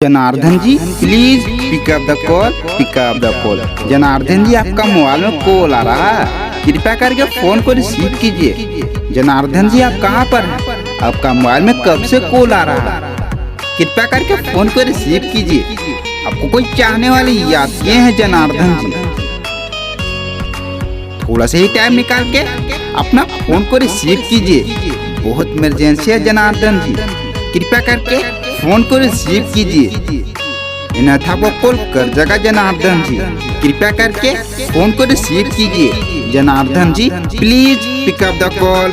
जनार्दन जी please pick up the call. Janardan जी आपका मोबाइल में कॉल आ रहा है, कृपया करके फोन को रिसीव कीजिए। जनार्दन जी आप कहाँ पर हैं? आपका मोबाइल में कब से कॉल आ रहा है, कृपया करके फोन को रिसीव कीजिए। आपको कोई चाहने वाले याद किए हैं जनार्दन जी, थोड़ा सा ही टाइम निकाल के अपना फोन को रिसीव कीजिए। बहुत इमरजेंसी है जनार्दन जी, कृपया करके फोन को रिसीव कीजिए, अन्यथा वो कॉल कर जाएगा। जनार्दन जी कृपया करके फोन को रिसीव कीजिए। जनार्दन जी प्लीज पिकअप द कॉल।